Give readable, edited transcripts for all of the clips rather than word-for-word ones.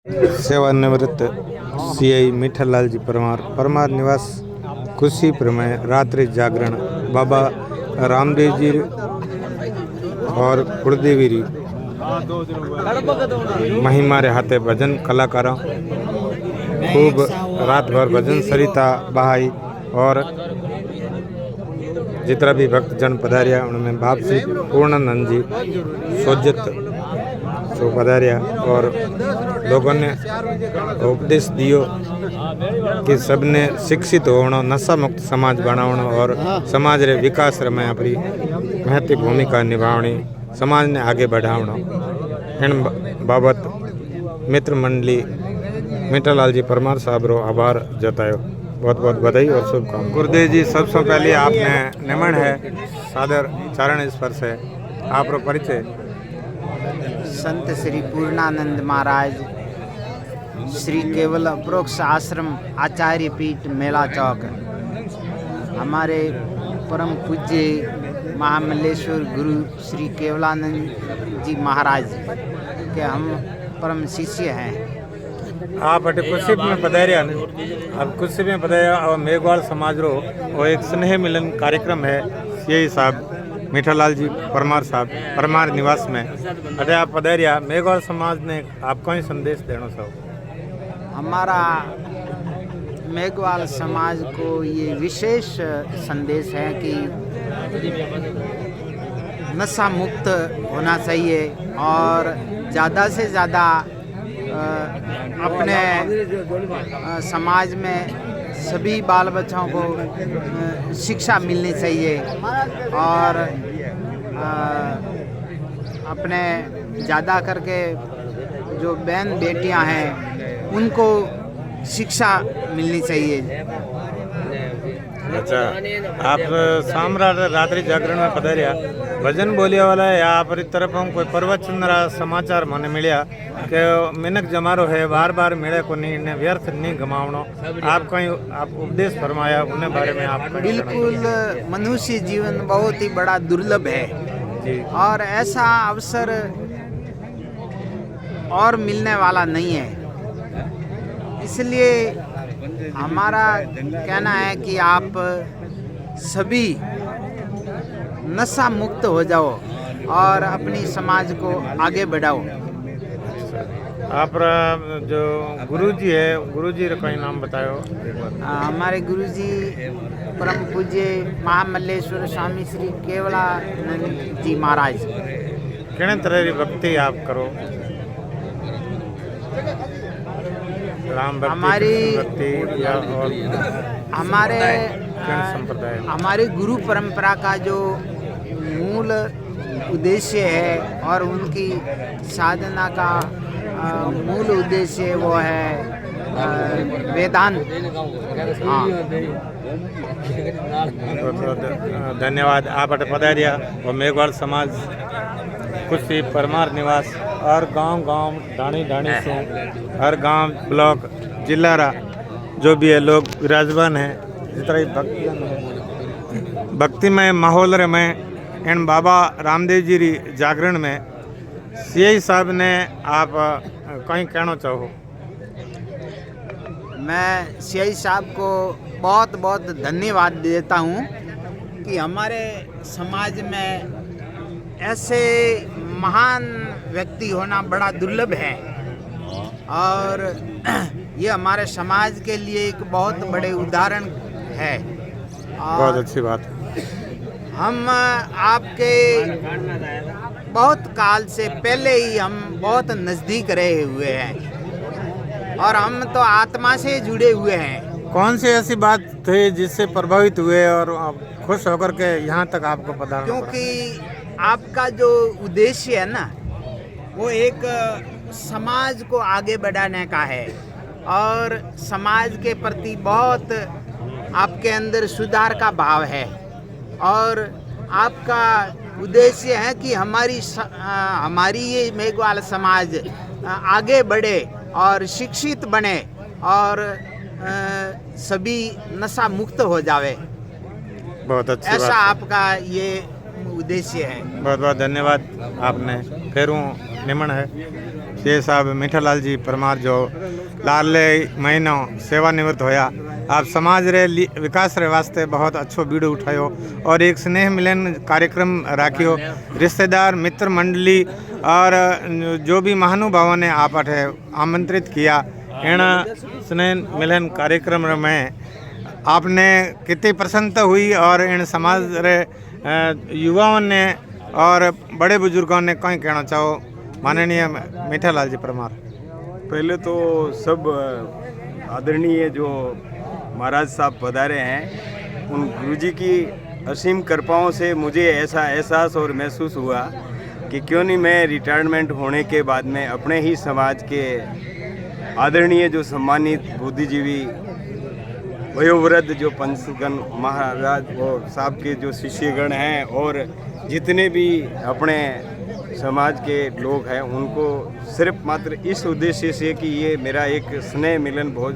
सेवानिवृत्त सीआई मीठालाल जी परमार परमार निवास खुशी प्रमेय रात्रि जागरण बाबा रामदेव जी और कुलदेवी री महिमा रे हाथे भजन कलाकारों खूब रात भर भजन सरिता बहाई और जितना भी भक्त जन पधारिया उनमें बाप जी पूर्णानंद जी सोजत सो पधारिया और लोगों ने उपदेश दियो कि सबने शिक्षित होना नशा मुक्त समाज बनावना और समाज रे विकास में अपनी महत्व भूमिका निभावनी समाज ने आगे बढ़ावना इन बाबत मित्र मंडली मीठालाल जी परमार साहब रो आभार जतायो। बहुत बहुत बधाई और शुभकामनाएं। गुरुदेव जी सबसे पहले आपने निमन है सादर चरण स्पर्श है आप रो परिचय। संत श्री पूर्णानंद महाराज श्री केवल अप्रोक्ष आश्रम आचार्य पीठ मेला चौक हमारे परम पूज्य महामल्लेश्वर गुरु श्री केवलानंद जी महाराज के हम परम शिष्य हैं। आप अटे कुछ में पधारिया ने अब कुछ में पधारिया और मेघवाल समाज रो वो एक स्नेह मिलन कार्यक्रम है यही साहब मीठालाल जी परमार साहब परमार निवास में अरे आप पधारिया मेघवाल समाज ने आपको ही संदेश देना चाहो। हमारा मेघवाल समाज को ये विशेष संदेश है कि नशा मुक्त होना चाहिए और ज़्यादा से ज़्यादा अपने समाज में सभी बाल बच्चों को शिक्षा मिलनी चाहिए और अपने ज़्यादा करके जो बहन बेटियां हैं उनको शिक्षा मिलनी चाहिए। अच्छा आप सामरा रात्रि जागरण में पधारिया भजन बोलिया वाला है या आप तरफ हम कोई प्रवचन समाचार मैंने मिलिया कि मिनक जमारो है बार बार मिले को नहीं इन्हें व्यर्थ नहीं गमावनो आप कहीं आप उपदेश फरमाया उन्हें बारे में आप बिल्कुल मनुष्य जीवन बहुत ही बड़ा दुर्लभ है जी। और ऐसा अवसर और मिलने वाला नहीं है, इसलिए हमारा कहना है कि आप सभी नशा मुक्त हो जाओ और अपनी समाज को आगे बढ़ाओ। आप जो गुरुजी है गुरुजी का कोई नाम बताओ। हमारे गुरुजी परम पूज्य महामल्लेश्वर स्वामी श्री केवलानंद जी महाराज किन तरह की भक्ति आप करो। राम हमारी भक्ति या और हमारे संप्रदाय हमारी गुरु परंपरा का जो मूल उद्देश्य है और उनकी साधना का मूल उद्देश्य वो है वेदांत। हाँ धन्यवाद आप अट पधारिया और मेघवाल समाज कुछ परमार निवास और गांव ढाणी से हर गांव ब्लॉक जिला रा जो भी है लोग विराजमान है जितना ही भक्तिमय माहौल रे में इन बाबा रामदेव जी री जागरण में सीआई साहब ने आप कहीं कहना चाहो। मैं सीआई साहब को बहुत बहुत धन्यवाद देता हूँ कि हमारे समाज में ऐसे महान व्यक्ति होना बड़ा दुर्लभ है और ये हमारे समाज के लिए एक बहुत बड़े उदाहरण है। बहुत अच्छी बात। हम आपके बहुत काल से पहले ही हम बहुत नज़दीक रहे हुए हैं और हम तो आत्मा से जुड़े हुए हैं। कौन सी ऐसी बात थी जिससे प्रभावित हुए और आप खुश होकर के यहाँ तक आपको पता? क्योंकि आपका जो उद्देश्य है ना वो एक समाज को आगे बढ़ाने का है और समाज के प्रति बहुत आपके अंदर सुधार का भाव है और आपका उद्देश्य है कि हमारी ये मेघवाल समाज आगे बढ़े और शिक्षित बने और सभी नशा मुक्त हो जावे। बहुत अच्छी ऐसा बात आपका ये उद्देश्य है। बहुत बहुत धन्यवाद आपने फिर निमन है। सी साहब मीठालाल जी परमार जो लाले महीनों सेवानिवृत्त होया, आप समाज रे विकास रे वास्ते बहुत अच्छो बीड़ो उठायो और एक स्नेह मिलन कार्यक्रम राखियो। रिश्तेदार मित्र मंडली और जो भी महानुभावों ने आप अठे आमंत्रित किया, इन स्नेह मिलन कार्यक्रम में आपने कितनी प्रसन्नता हुई और इन समाज रे युवाओं ने और बड़े बुजुर्गों ने कहीं कहना चाहो माननीय मीठालाल जी परमार? पहले तो सब आदरणीय जो महाराज साहब पधारे हैं, उन गुरुजी की असीम कृपाओं से मुझे ऐसा एहसास और महसूस हुआ कि क्यों नहीं मैं रिटायरमेंट होने के बाद में अपने ही समाज के आदरणीय जो सम्मानित बुद्धिजीवी वयोवृद्ध जो पंचगण महाराज वो साहब के जो शिष्यगण हैं और जितने भी अपने समाज के लोग हैं, उनको सिर्फ मात्र इस उद्देश्य से कि ये मेरा एक स्नेह मिलन भोज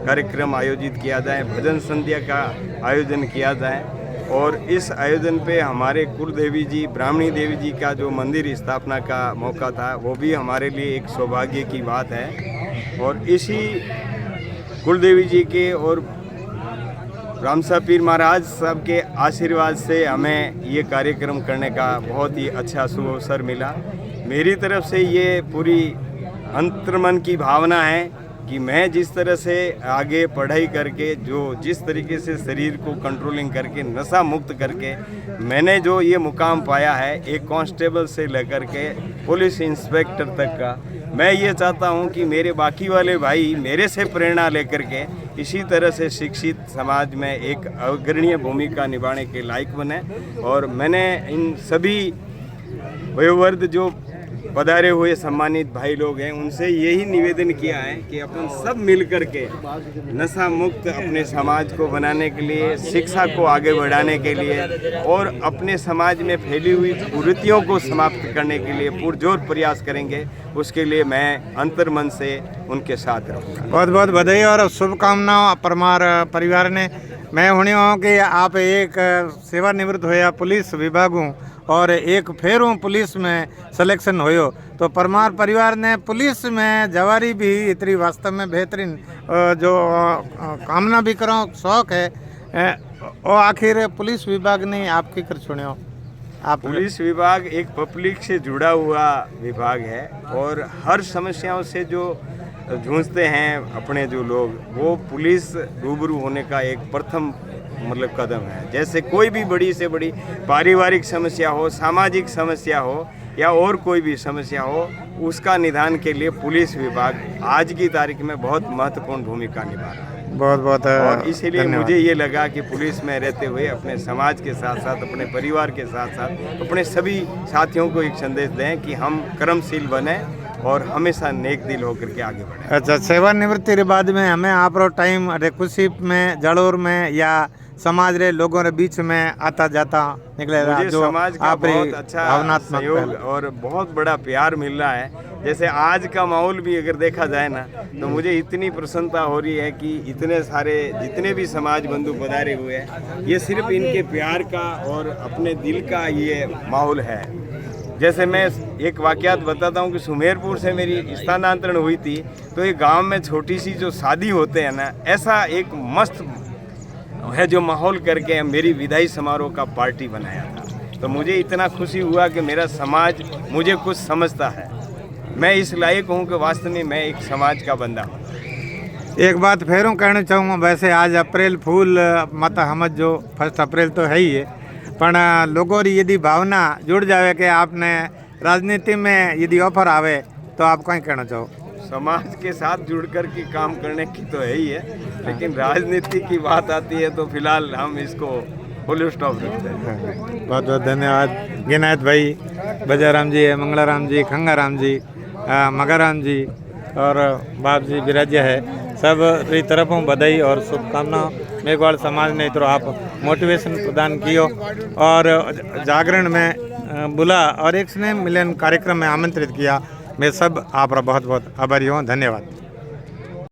कार्यक्रम आयोजित किया जाए, भजन संध्या का आयोजन किया जाए। और इस आयोजन पे हमारे कुल देवी जी ब्राह्मणी देवी जी का जो मंदिर स्थापना का मौका था, वो भी हमारे लिए एक सौभाग्य की बात है। और इसी कुल देवी जी के और रामसा पीर महाराज साहब के आशीर्वाद से हमें ये कार्यक्रम करने का बहुत ही अच्छा शुभ अवसर मिला। मेरी तरफ से ये पूरी अंतर्मन की भावना है कि मैं जिस तरह से आगे पढ़ाई करके जो जिस तरीके से शरीर को कंट्रोलिंग करके नशा मुक्त करके मैंने जो ये मुकाम पाया है, एक कांस्टेबल से लेकर के पुलिस इंस्पेक्टर तक का, मैं ये चाहता हूँ कि मेरे बाकी वाले भाई मेरे से प्रेरणा लेकर के इसी तरह से शिक्षित समाज में एक अग्रणीय भूमिका निभाने के लायक बने। और मैंने इन सभी वयोवृद्ध जो पधारे हुए सम्मानित भाई लोग हैं, उनसे यही निवेदन किया है कि अपन सब मिलकर के नशा मुक्त अपने समाज को बनाने के लिए, शिक्षा को आगे बढ़ाने के लिए और अपने समाज में फैली हुई कुरीतियों को समाप्त करने के लिए पुरजोर प्रयास करेंगे। उसके लिए मैं अंतर्मन से उनके साथ रहूँगा। बहुत बहुत बधाई और शुभकामनाएं परमार परिवार ने। मैं होनी हूँ कि आप एक सेवानिवृत्त होया पुलिस विभागों और एक फेरों पुलिस में सिलेक्शन होयो, तो परमार परिवार ने पुलिस में जवारी भी इतनी वास्तव में बेहतरीन जो कामना भी करो शौक है और आखिर पुलिस विभाग ने आपकी कर सुनियो। आप पुलिस विभाग एक पब्लिक से जुड़ा हुआ विभाग है और हर समस्याओं से जो जूझते हैं अपने जो लोग, वो पुलिस रूबरू होने का एक प्रथम मतलब कदम है। जैसे कोई भी बड़ी से बड़ी पारिवारिक समस्या हो, सामाजिक समस्या हो या और कोई भी समस्या हो, उसका निदान के लिए पुलिस विभाग आज की तारीख में बहुत महत्वपूर्ण भूमिका निभा रहा है। बहुत बहुत और इसीलिए मुझे ये लगा कि पुलिस में रहते हुए अपने समाज के साथ साथ अपने परिवार के साथ साथ अपने सभी साथियों को एक संदेश दें कि हम कर्मशील बने और हमेशा नेक दिल होकर के आगे बढ़े। अच्छा, सेवानिवृत्ति के बाद में हमें आप टाइम खुशी में जड़ोर में या समाज रे लोगों रे बीच में आता जाता निकलेगा, मुझे जो समाज का बहुत अच्छा भावनात्मक सहयोग और बहुत बड़ा प्यार मिल रहा है। जैसे आज का माहौल भी अगर देखा जाए ना, तो मुझे इतनी प्रसन्नता हो रही है कि इतने सारे जितने भी समाज बंधु पधारे हुए हैं, ये सिर्फ इनके प्यार का और अपने दिल का ये माहौल है। जैसे मैं एक वाकयात बताता हूँ कि सुमेरपुर से मेरी स्थानांतरण हुई थी, तो ये गांव में छोटी सी जो शादी होते हैं ना, ऐसा एक मस्त है जो माहौल करके मेरी विदाई समारोह का पार्टी बनाया था। तो मुझे इतना खुशी हुआ कि मेरा समाज मुझे कुछ समझता है। मैं इस लायक हूँ कि वास्तव में मैं एक समाज का बंदा हूँ। एक बात फेरों कहना चाहूँगा, वैसे आज अप्रैल फूल मत हम जो 1 अप्रैल तो है ही है, पर लोगों की यदि भावना जुड़ जावे कि आपने राजनीति में यदि ऑफर आवे तो आप कहीं कहना चाहो? समाज के साथ जुड़कर के काम करने की तो है ही है, लेकिन राजनीति की बात आती है तो फिलहाल हम इसको फुल स्टॉप रखते हैं। बहुत बहुत धन्यवाद गिनायत भाई, बजाराम जी, मंगलाराम जी, खंगाराम जी, मगाराम जी और बाप जी विराज्य है, सब की तरफों बधाई और शुभकामना। मेघवाड़ समाज ने इतना आप मोटिवेशन प्रदान कियो और जागरण में बुला और एक स्नेह मिलन कार्यक्रम में आमंत्रित किया। मैं सब आप बहुत बहुत आभारी हूँ। धन्यवाद।